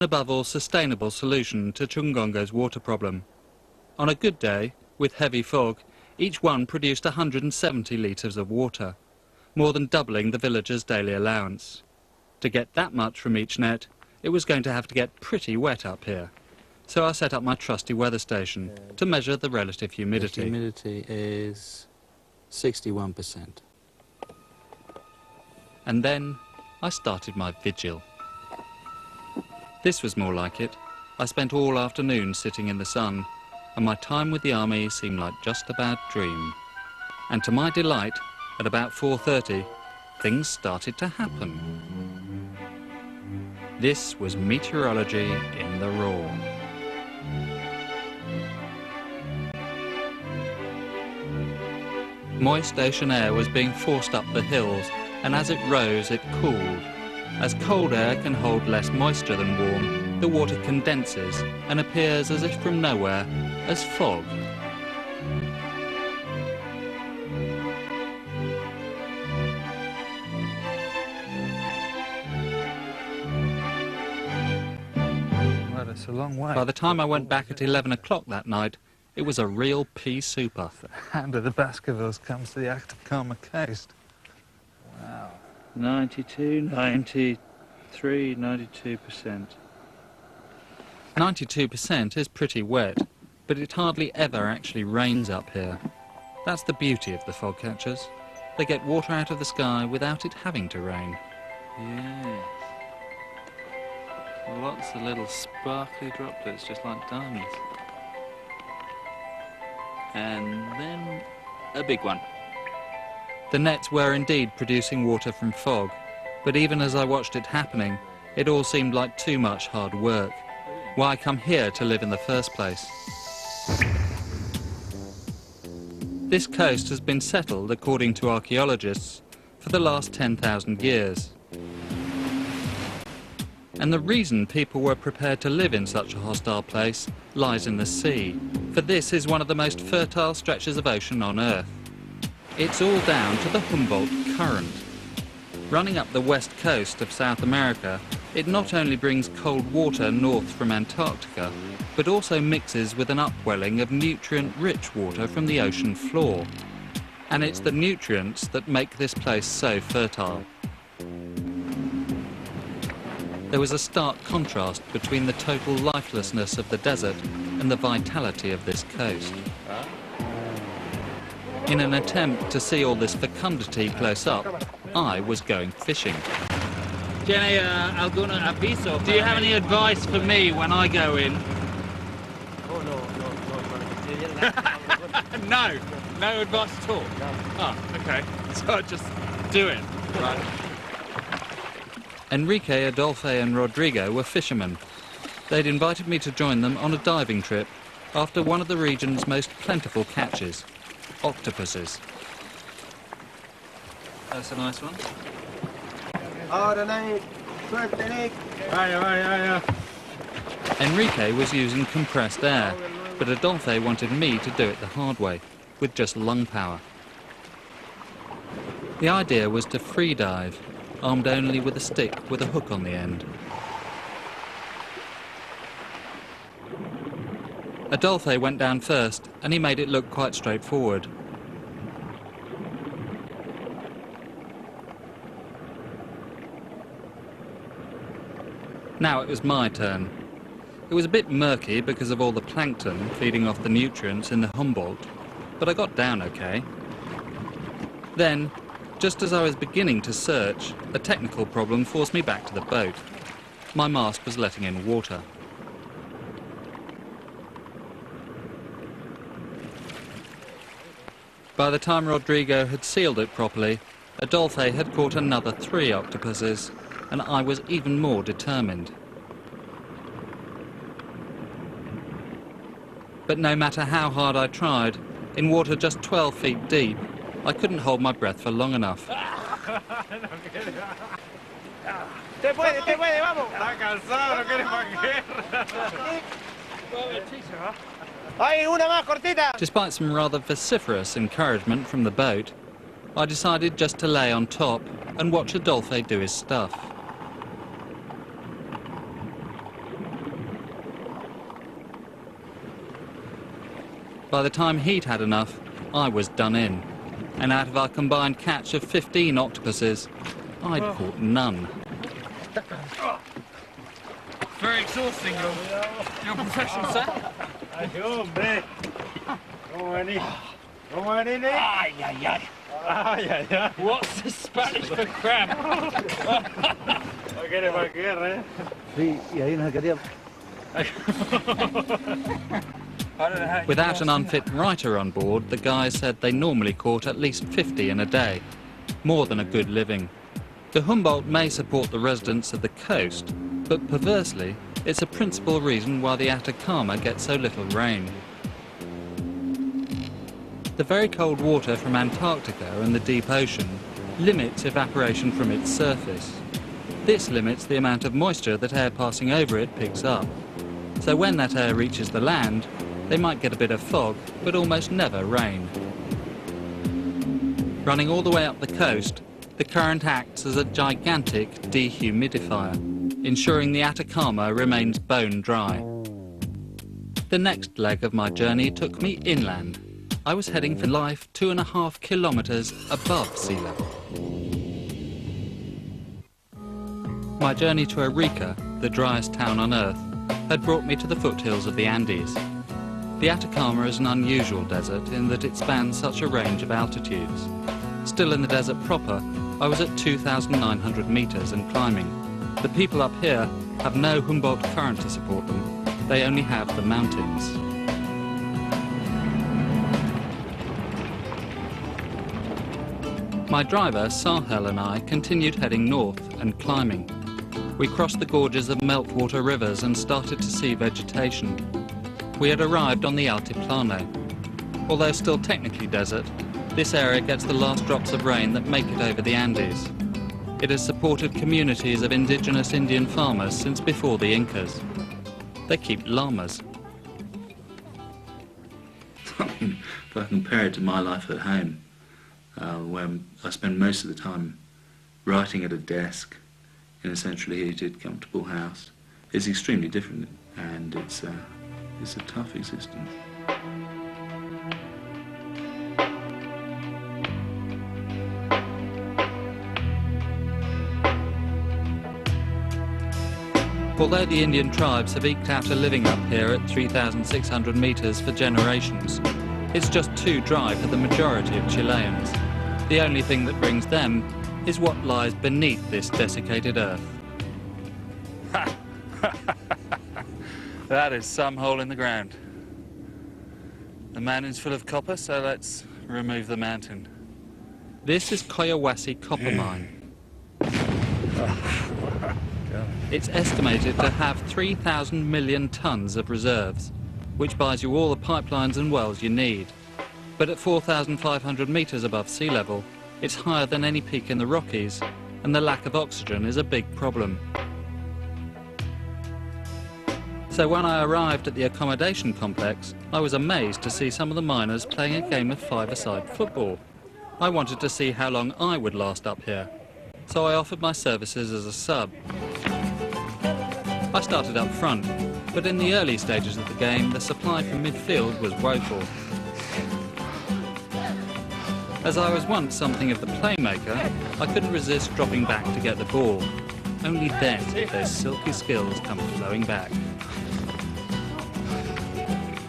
above all sustainable solution to Chungongo's water problem. On a good day, with heavy fog, each one produced 170 litres of water, more than doubling the villagers' daily allowance. To get that much from each net, it was going to have to get pretty wet up here. So I set up my trusty weather station to measure the relative humidity. The humidity is 61%. And then I started my vigil. This was more like it. I spent all afternoon sitting in the sun, and my time with the army seemed like just a bad dream. And to my delight, at about 4:30, things started to happen. This was meteorology in the raw. Moist ocean air was being forced up the hills, and as it rose, it cooled. As cold air can hold less moisture than warm, the water condenses and appears as if from nowhere, as fog. Well, it's a long way. By the time I went back at 11 o'clock that night, it was a real pea super. The hand of the Baskervilles comes to the Atacama coast. Wow. 92, 93, 92%. 92% is pretty wet, but it hardly ever actually rains up here. That's the beauty of the fog catchers. They get water out of the sky without it having to rain. Yes. Lots of little sparkly droplets, just like diamonds. And then a big one. The nets were indeed producing water from fog, but even as I watched it happening, it all seemed like too much hard work. Why come here to live in the first place? This coast has been settled, according to archaeologists, for the last 10,000 years. And the reason people were prepared to live in such a hostile place lies in the sea, for this is one of the most fertile stretches of ocean on Earth. It's all down to the Humboldt Current. Running up the west coast of South America, it not only brings cold water north from Antarctica, but also mixes with an upwelling of nutrient-rich water from the ocean floor. And it's the nutrients that make this place so fertile. There was a stark contrast between the total lifelessness of the desert and the vitality of this coast. In an attempt to see all this fecundity close up, I was going fishing. Do you have any advice for me when I go in? No, no advice at all. Oh, okay. So I just do it, right? Enrique, Adolfo and Rodrigo were fishermen. They'd invited me to join them on a diving trip after one of the region's most plentiful catches, octopuses. That's a nice one. Enrique was using compressed air, but Adolfo wanted me to do it the hard way, with just lung power. The idea was to free dive, armed only with a stick with a hook on the end. Adolfo went down first, and he made it look quite straightforward. Now it was my turn. It was a bit murky because of all the plankton feeding off the nutrients in the Humboldt, but I got down okay. Then, just as I was beginning to search, a technical problem forced me back to the boat. My mast was letting in water. By the time Rodrigo had sealed it properly, Adolfo had caught another 3 octopuses, and I was even more determined. But no matter how hard I tried, in water just 12 feet deep, I couldn't hold my breath for long enough. Despite some rather vociferous encouragement from the boat, I decided just to lay on top and watch Adolfo do his stuff. By the time he'd had enough, I was done in. And out of our combined catch of 15 octopuses, I'd caught none. Very exhausting, your profession, sir. Hombre. ¿Cómo venís? Ay, ay, ay. Ay, ay, ay. What's the Spanish for crab? No quiere cualquiera, ¿eh? Sí, y ahí nos queríamos. Without an unfit writer on board, the guys said they normally caught at least 50 in a day. More than a good living. The Humboldt may support the residents of the coast, but perversely, it's a principal reason why the Atacama gets so little rain. The very cold water from Antarctica and the deep ocean limits evaporation from its surface. This limits the amount of moisture that air passing over it picks up. So when that air reaches the land, they might get a bit of fog, but almost never rain. Running all the way up the coast, the current acts as a gigantic dehumidifier, ensuring the Atacama remains bone dry. The next leg of my journey took me inland. I was heading for life 2.5 kilometers above sea level. My journey to Arica, the driest town on Earth, had brought me to the foothills of the Andes. The Atacama is an unusual desert in that it spans such a range of altitudes. Still in the desert proper, I was at 2,900 meters and climbing. The people up here have no Humboldt current to support them. They only have the mountains. My driver, Sahel, and I continued heading north and climbing. We crossed the gorges of meltwater rivers and started to see vegetation. We had arrived on the Altiplano. Although still technically desert, this area gets the last drops of rain that make it over the Andes. It has supported communities of indigenous Indian farmers since before the Incas. They keep llamas. If I compare it to my life at home, where I spend most of the time writing at a desk in a centrally heated, comfortable house, it's extremely different, and it's a tough existence. Although the Indian tribes have eked out a living up here at 3,600 meters for generations, it's just too dry for the majority of Chileans. The only thing that brings them is what lies beneath this desiccated earth. That is some hole in the ground. The mountain's full of copper, so let's remove the mountain. This is Collahuasi copper mine. It's estimated to have 3,000 million tons of reserves, which buys you all the pipelines and wells you need. But at 4,500 meters above sea level, it's higher than any peak in the Rockies, and the lack of oxygen is a big problem. So when I arrived at the accommodation complex, I was amazed to see some of the miners playing a game of five-a-side football. I wanted to see how long I would last up here, so I offered my services as a sub. I started up front, but in the early stages of the game, the supply from midfield was woeful. As I was once something of the playmaker, I couldn't resist dropping back to get the ball. Only then did those silky skills come flowing back.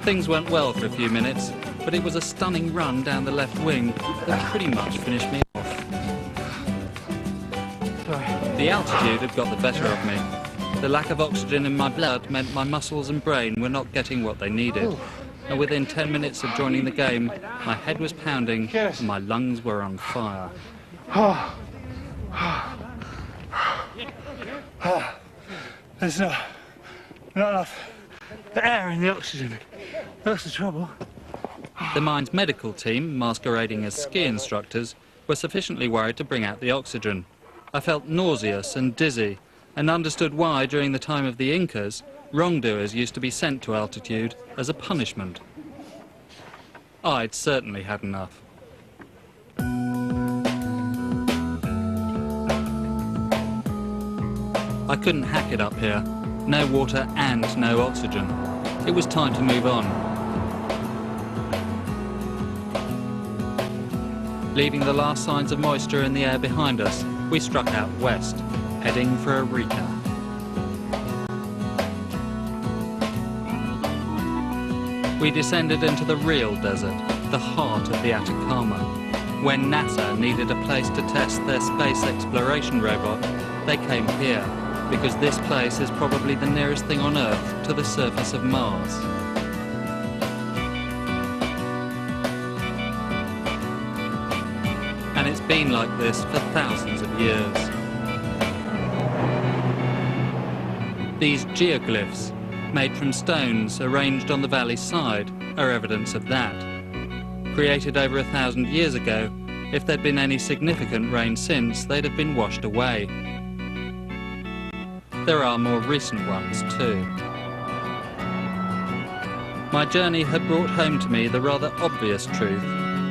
Things went well for a few minutes, but it was a stunning run down the left wing that pretty much finished me off. The altitude had got the better of me. The lack of oxygen in my blood meant my muscles and brain were not getting what they needed. And within 10 minutes of joining the game, my head was pounding and my lungs were on fire. There's not enough air in the oxygen. That's the trouble. The mine's medical team, masquerading as ski instructors, were sufficiently worried to bring out the oxygen. I felt nauseous and dizzy, and understood why, during the time of the Incas, wrongdoers used to be sent to altitude as a punishment. I'd certainly had enough. I couldn't hack it up here. No water and no oxygen. It was time to move on. Leaving the last signs of moisture in the air behind us, we struck out west, heading for Arica. We descended into the real desert, the heart of the Atacama. When NASA needed a place to test their space exploration robot, they came here, because this place is probably the nearest thing on Earth to the surface of Mars. And it's been like this for thousands of years. These geoglyphs, made from stones arranged on the valley side, are evidence of that. Created over 1,000 years ago, if there'd been any significant rain since, they'd have been washed away. There are more recent ones too. My journey had brought home to me the rather obvious truth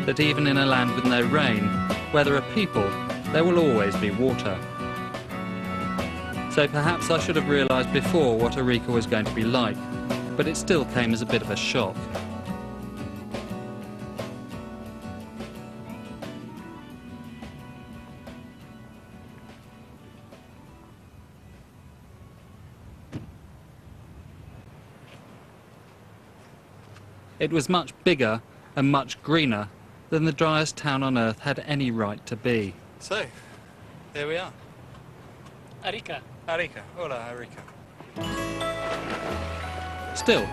that even in a land with no rain, where there are people, there will always be water. So perhaps I should have realised before what Arica was going to be like, but it still came as a bit of a shock. It was much bigger and much greener than the driest town on Earth had any right to be. So, here we are. Arica. Arica. Hola, Arica. Still,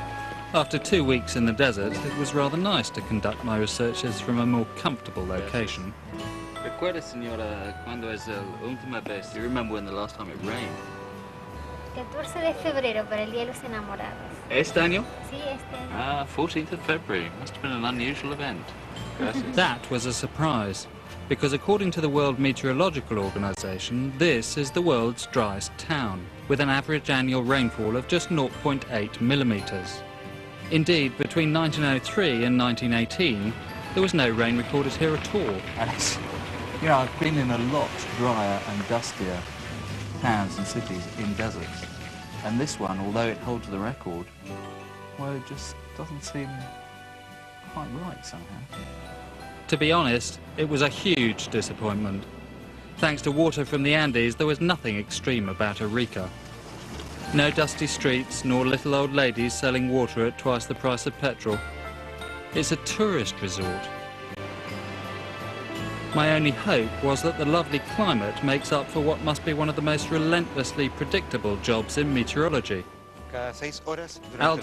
after 2 weeks in the desert, it was rather nice to conduct my researches from a more comfortable location. Recuerda, señora, cuando es la última vez? Do you remember when the last time it rained? 14 de febrero, para el Día de los Enamorados. Este año? Sí, este año. 14th of February. Must have been an unusual event. Gracias. That was a surprise, because according to the World Meteorological Organization, this is the world's driest town, with an average annual rainfall of just 0.8 millimetres. Indeed, between 1903 and 1918, there was no rain recorded here at all. And it's, you know, I've been in a lot drier and dustier towns and cities in deserts. And this one, although it holds the record, well, it just doesn't seem quite right somehow. To be honest, it was a huge disappointment. Thanks to water from the Andes, there was nothing extreme about Arica. No dusty streets, nor little old ladies selling water at twice the price of petrol. It's a tourist resort. My only hope was that the lovely climate makes up for what must be one of the most relentlessly predictable jobs in meteorology. Cada 6 horas. Al